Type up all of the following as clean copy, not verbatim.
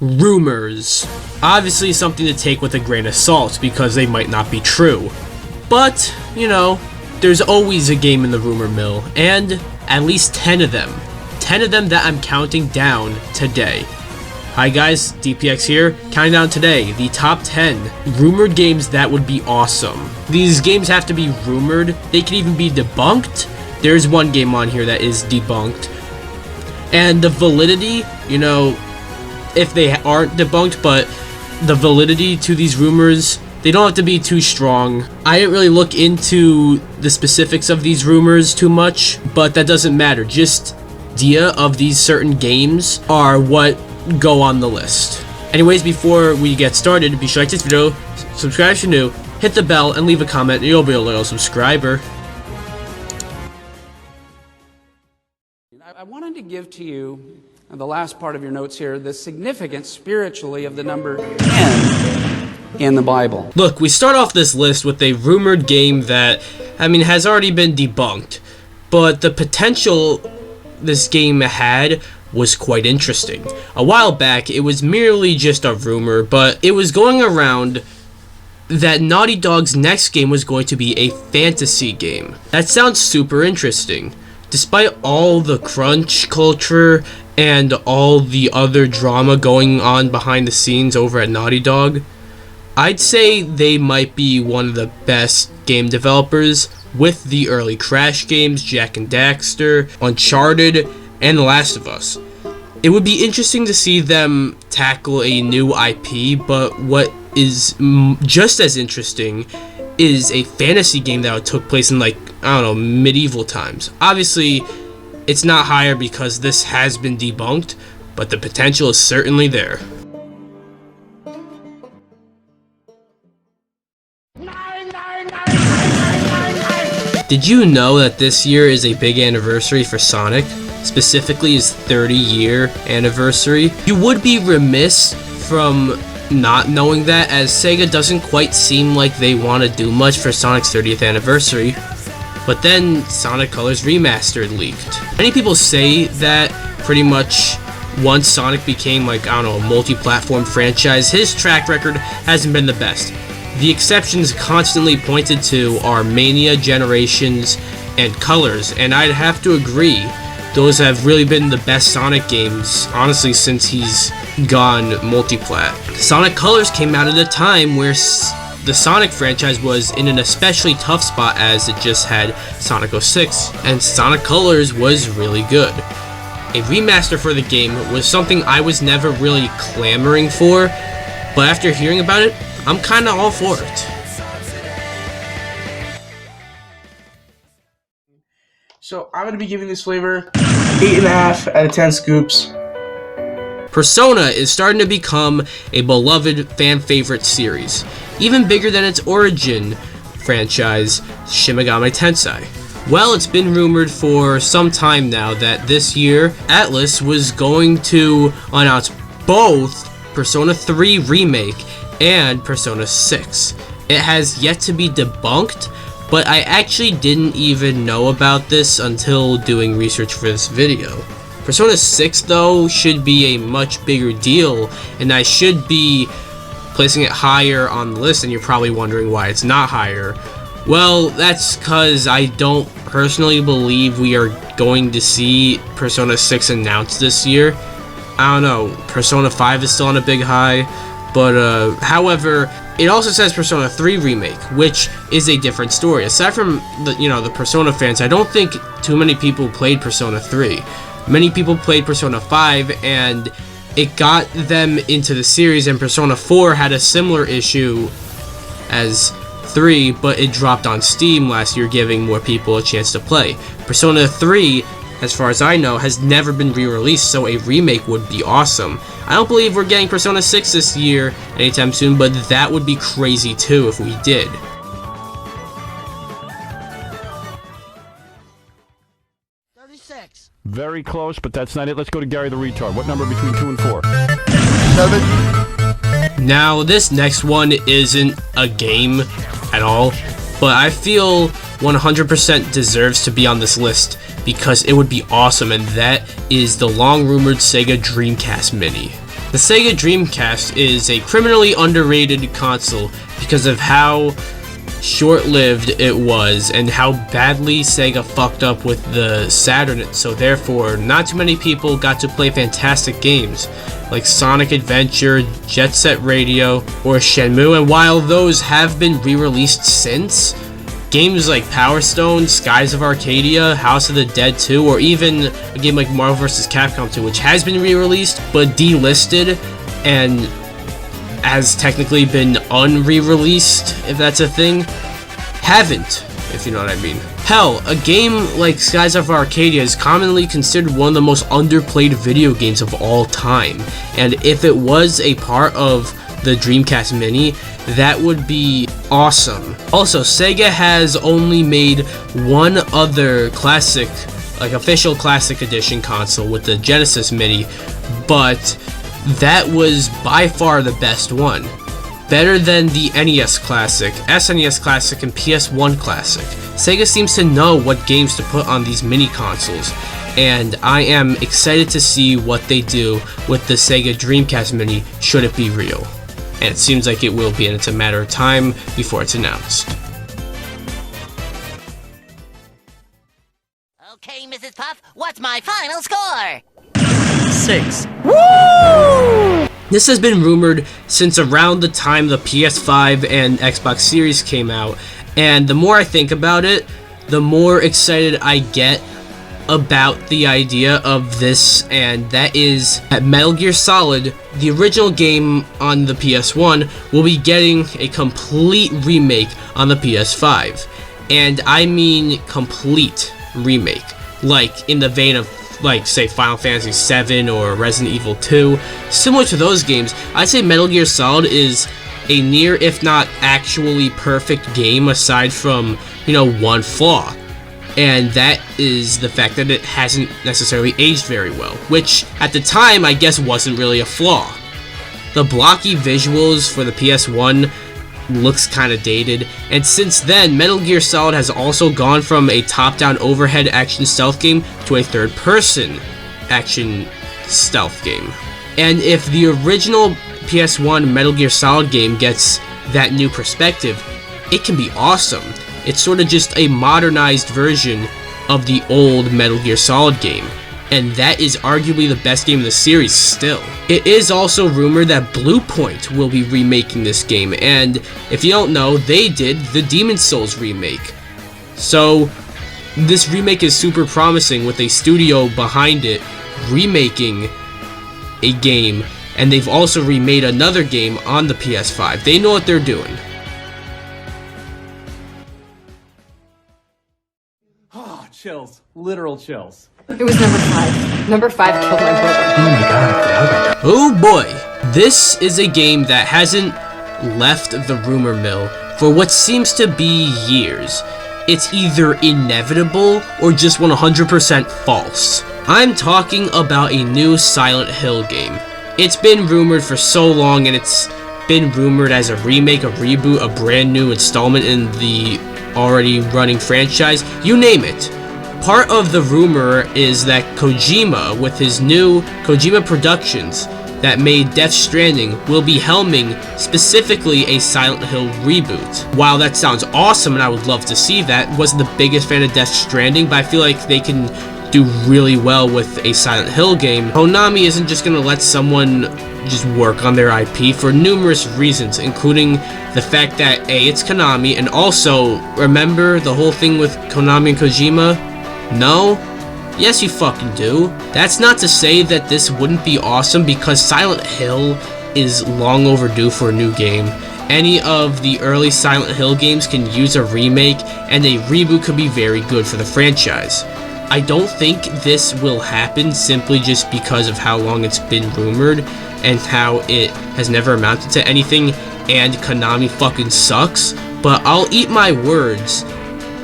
Rumors. Obviously something to take with a grain of salt because they might not be true. But, you know, there's always a game in the rumor mill, and at least 10 of them. 10 of them that I'm counting down today. Hi guys, DPX here, counting down today, the top 10 rumored games that would be awesome. These games have to be rumored, they can even be debunked. There's one game on here that is debunked. And the validity, you know, if they aren't debunked, but the validity to these rumors, they don't have to be too strong. I didn't really look into the specifics of these rumors too much, but that doesn't matter. Just the idea of these certain games are what go on the list. Anyways, before we get started, be sure to like this video, subscribe if you're new, hit the bell, and leave a comment, and you'll be a loyal subscriber. I wanted to give to you, the last part of your notes here, the significance spiritually of the number 10 in the Bible. Look, we start off this list with a rumored game that, has already been debunked, but the potential this game had was quite interesting. A while back, it was merely just a rumor, but it was going around that Naughty Dog's next game was going to be a fantasy game. That sounds super interesting. Despite all the crunch culture and all the other drama going on behind the scenes over at Naughty Dog, I'd say they might be one of the best game developers with the early Crash games, Jak and Daxter, Uncharted, and The Last of Us. It would be interesting to see them tackle a new IP, but what is just as interesting is a fantasy game that took place in, medieval times. Obviously, it's not higher because this has been debunked, but the potential is certainly there. Did you know that this year is a big anniversary for Sonic? Specifically his 30-year anniversary? You would be remiss from not knowing that, as Sega doesn't quite seem like they want to do much for Sonic's 30th anniversary. But then Sonic Colors Remastered leaked. Many people say that pretty much once Sonic became a multi-platform franchise, his track record hasn't been the best. The exceptions constantly pointed to are Mania, Generations, and Colors, and I'd have to agree. Those have really been the best Sonic games, honestly, since he's gone multi-plat. Sonic Colors came out at a time where the Sonic franchise was in an especially tough spot, as it just had Sonic 06, and Sonic Colors was really good. A remaster for the game was something I was never really clamoring for, but after hearing about it, I'm kinda all for it. So I'm going to be giving this flavor 8.5 out of 10 scoops. Persona is starting to become a beloved fan favorite series, even bigger than its origin franchise, Shin Megami Tensei. Well, it's been rumored for some time now that this year, Atlus was going to announce both Persona 3 Remake and Persona 6. It has yet to be debunked, but I actually didn't even know about this until doing research for this video. Persona 6 though should be a much bigger deal, and I should be placing it higher on the list, and you're probably wondering why it's not higher. Well, that's cause I don't personally believe we are going to see Persona 6 announced this year. I don't know, Persona 5 is still on a big high, but however, it also says Persona 3 Remake, which is a different story. Aside from the Persona fans, I don't think too many people played Persona 3. Many people played Persona 5, and it got them into the series, and Persona 4 had a similar issue as 3, but it dropped on Steam last year, giving more people a chance to play. Persona 3, as far as I know, has never been re-released, so a remake would be awesome. I don't believe we're getting Persona 6 this year anytime soon, but that would be crazy too if we did. Very close, but that's not it. Let's go to Gary the Retard. What number between 2 and 4? 7. Now, this next one isn't a game at all, but I feel 100% deserves to be on this list because it would be awesome, and that is the long-rumored Sega Dreamcast Mini. The Sega Dreamcast is a criminally underrated console because of how short-lived it was and how badly Sega fucked up with the Saturn, so therefore not too many people got to play fantastic games like Sonic Adventure, Jet Set Radio, or Shenmue. And while those have been re-released since, games like Power Stone, Skies of Arcadia, House of the Dead 2, or even a game like Marvel vs. Capcom 2, which has been re-released but delisted and has technically been unre-released, if that's a thing, haven't, if you know what I mean. Hell, a game like Skies of Arcadia is commonly considered one of the most underplayed video games of all time, and if it was a part of the Dreamcast Mini, that would be awesome. Also, Sega has only made one other classic, like official classic edition console with the Genesis Mini, but that was by far the best one. Better than the NES Classic, SNES Classic, and PS1 Classic. Sega seems to know what games to put on these mini consoles, and I am excited to see what they do with the Sega Dreamcast Mini should it be real. And it seems like it will be, and it's a matter of time before it's announced. Okay, Mrs. Puff, what's my final score? 6. This has been rumored since around the time the PS5 and Xbox Series came out, and the more I think about it, the more excited I get about the idea of this, and that is that Metal Gear Solid, the original game on the PS1, will be getting a complete remake on the PS5. And I mean complete remake, like in the vein of, like, say, Final Fantasy VII or Resident Evil 2. Similar to those games, I'd say Metal Gear Solid is a near, if not actually perfect game, aside from, one flaw. And that is the fact that it hasn't necessarily aged very well, which, at the time, I guess wasn't really a flaw. The blocky visuals for the PS1 looks kind of dated, and since then, Metal Gear Solid has also gone from a top-down overhead action stealth game to a third-person action stealth game. And if the original PS1 Metal Gear Solid game gets that new perspective, it can be awesome. It's sort of just a modernized version of the old Metal Gear Solid game, and that is arguably the best game in the series still. It is also rumored that Blue Point will be remaking this game, and if you don't know, they did the Demon's Souls remake. So this remake is super promising, with a studio behind it remaking a game, and they've also remade another game on the PS5. They know what they're doing. Oh, chills. Literal chills. It was number 5. Number 5 killed my brother. Oh my god. Oh boy, this is a game that hasn't left the rumor mill for what seems to be years. It's either inevitable or just 100% false. I'm talking about a new Silent Hill game. It's been rumored for so long, and it's been rumored as a remake, a reboot, a brand new installment in the already running franchise, you name it. Part of the rumor is that Kojima, with his new Kojima Productions that made Death Stranding, will be helming specifically a Silent Hill reboot. While that sounds awesome and I would love to see that, wasn't the biggest fan of Death Stranding, but I feel like they can do really well with a Silent Hill game. Konami isn't just gonna let someone just work on their IP for numerous reasons, including the fact that A, it's Konami, and also, remember the whole thing with Konami and Kojima? No? Yes, you fucking do. That's not to say that this wouldn't be awesome, because Silent Hill is long overdue for a new game. Any of the early Silent Hill games can use a remake, and a reboot could be very good for the franchise. I don't think this will happen simply just because of how long it's been rumored and how it has never amounted to anything, and Konami fucking sucks, but I'll eat my words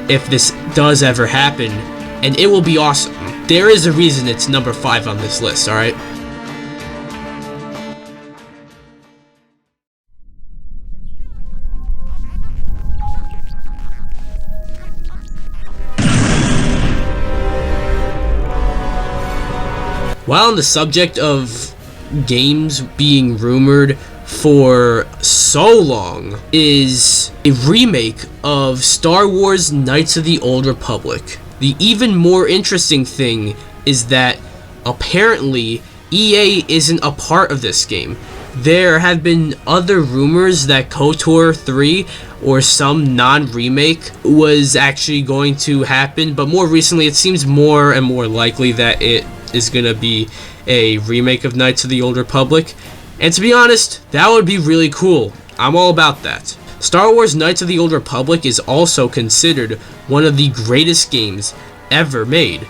if this does ever happen, and it will be awesome. There is a reason it's number 5 on this list, alright? While on the subject of games being rumored for so long is a remake of Star Wars Knights of the Old Republic. The even more interesting thing is that apparently EA isn't a part of this game. There have been other rumors that KOTOR 3 or some non-remake was actually going to happen, but more recently it seems more and more likely that it is going to be a remake of Knights of the Old Republic. And to be honest, that would be really cool. I'm all about that. Star Wars Knights of the Old Republic is also considered one of the greatest games ever made,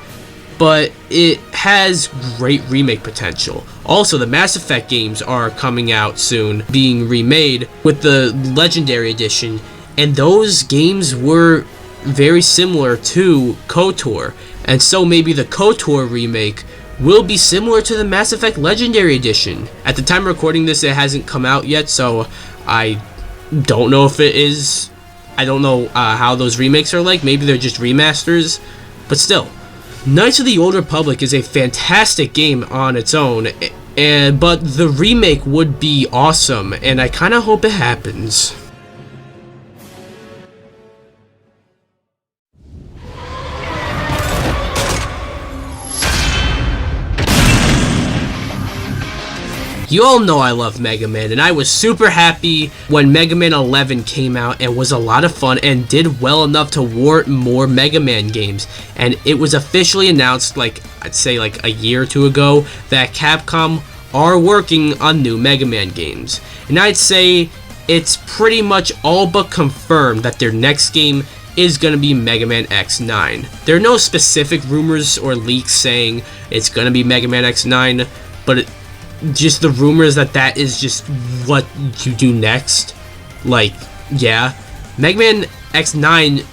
but it has great remake potential. Also, the Mass Effect games are coming out soon, being remade with the Legendary Edition, and those games were very similar to KOTOR, and so maybe the KOTOR remake will be similar to the Mass Effect Legendary Edition. At the time of recording this, it hasn't come out yet, so I don't know if it is. I don't know how those remakes are like. Maybe they're just remasters, but still. Knights of the Old Republic is a fantastic game on its own, but the remake would be awesome, and I kind of hope it happens. You all know I love Mega Man, and I was super happy when Mega Man 11 came out and was a lot of fun and did well enough to warrant more Mega Man games. And it was officially announced, like, I'd say like a year or two ago, that Capcom are working on new Mega Man games. And I'd say it's pretty much all but confirmed that their next game is going to be Mega Man X9. There are no specific rumors or leaks saying it's going to be Mega Man X9, but just the rumors that is just what you do next. Like, yeah, Mega Man X9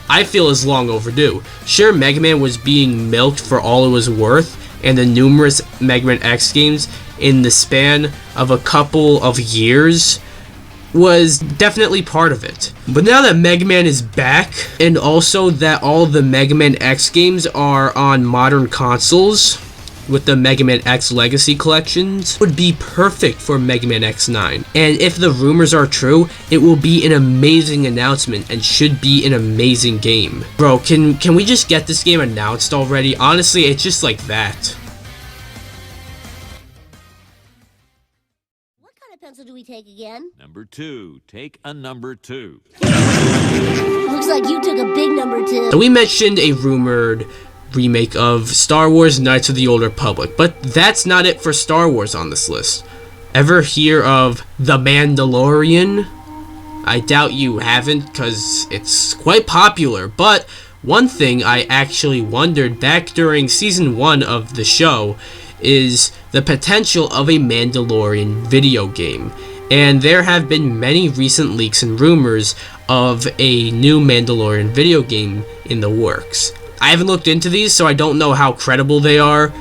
I feel is long overdue. Sure, Mega Man was being milked for all it was worth, and the numerous Mega Man X games in the span of a couple of years was definitely part of it. But now that Mega Man is back, and also that all the Mega Man X games are on modern consoles with the Mega Man X Legacy collections, would be perfect for Mega Man X9. And if the rumors are true, it will be an amazing announcement and should be an amazing game. Bro, can we just get this game announced already? Honestly, it's just like that. What kind of pencil do we take again? Number 2. Take a number 2. Looks like you took a big number 2. So we mentioned a rumored remake of Star Wars Knights of the Old Republic, but that's not it for Star Wars on this list. Ever hear of The Mandalorian? I doubt you haven't, because it's quite popular, but one thing I actually wondered back during season 1 of the show is the potential of a Mandalorian video game. And there have been many recent leaks and rumors of a new Mandalorian video game in the works. I haven't looked into these, so I don't know how credible they are,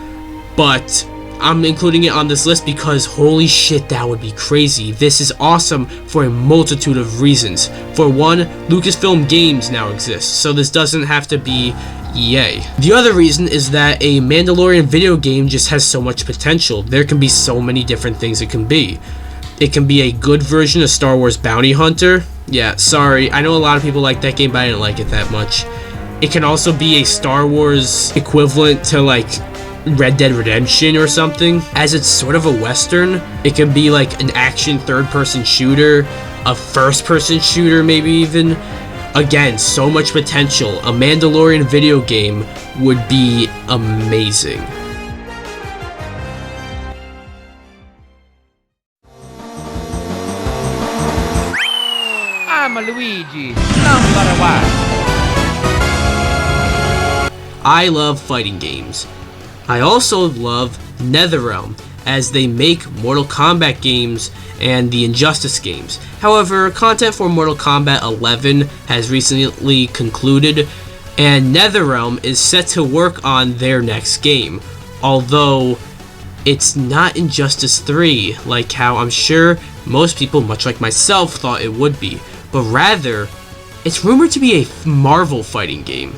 but I'm including it on this list because holy shit, that would be crazy. This is awesome for a multitude of reasons. For one, Lucasfilm Games now exists, so this doesn't have to be EA. The other reason is that a Mandalorian video game just has so much potential. There can be so many different things it can be. It can be a good version of Star Wars Bounty Hunter. Yeah, sorry, I know a lot of people like that game, but I didn't like it that much. It can also be a Star Wars equivalent to like Red Dead Redemption or something, as it's sort of a western. It can be like an action third-person shooter, a first-person shooter maybe even. Again, so much potential. A Mandalorian video game would be amazing. I'm a Luigi, number 1. I love fighting games. I also love NetherRealm, as they make Mortal Kombat games and the Injustice games. However, content for Mortal Kombat 11 has recently concluded, and NetherRealm is set to work on their next game, although it's not Injustice 3, like how I'm sure most people, much like myself, thought it would be, but rather, it's rumored to be a Marvel fighting game.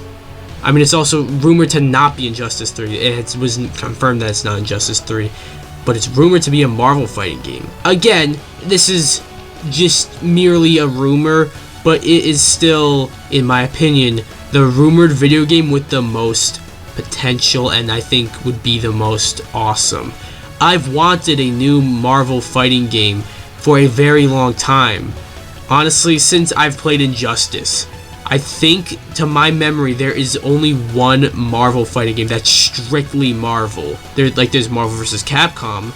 I mean, it's also rumored to not be Injustice 3. It was confirmed that it's not Injustice 3. but it's rumored to be a Marvel fighting game. Again, this is just merely a rumor, but it is still, in my opinion, the rumored video game with the most potential, and I think would be the most awesome. I've wanted a new Marvel fighting game for a very long time. Honestly, since I've played Injustice. I think, to my memory, there is only one Marvel fighting game that's strictly Marvel. There's Marvel vs. Capcom,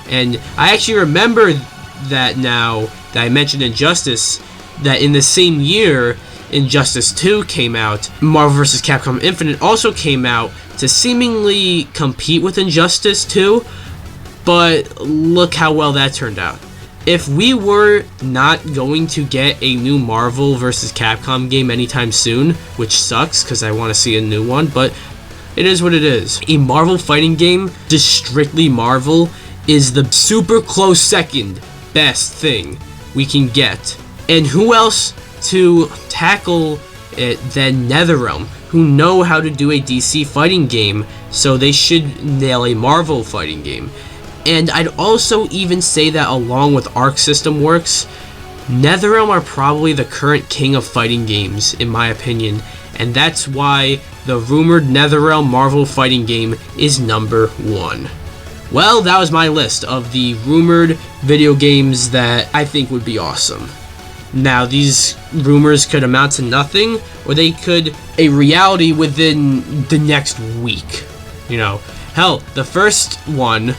and I actually remember that now that I mentioned Injustice, that in the same year Injustice 2 came out, Marvel vs. Capcom Infinite also came out to seemingly compete with Injustice 2, but look how well that turned out. If we were not going to get a new Marvel vs. Capcom game anytime soon, which sucks because I want to see a new one, but it is what it is. A Marvel fighting game, just strictly Marvel, is the super close second best thing we can get. And who else to tackle it than NetherRealm, who know how to do a DC fighting game, so they should nail a Marvel fighting game. And I'd also even say that along with Arc System Works, NetherRealm are probably the current king of fighting games, in my opinion, and that's why the rumored NetherRealm Marvel fighting game is number 1. Well, that was my list of the rumored video games that I think would be awesome. Now, these rumors could amount to nothing, or they could a reality within the next week. You know, hell, the first one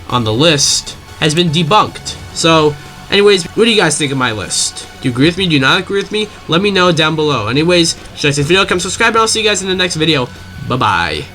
on the list has been debunked. So, anyways, what do you guys think of my list? Do you agree with me? Do you not agree with me? Let me know down below. Anyways, should I say the video? Come subscribe, and I'll see you guys in the next video. Bye-bye.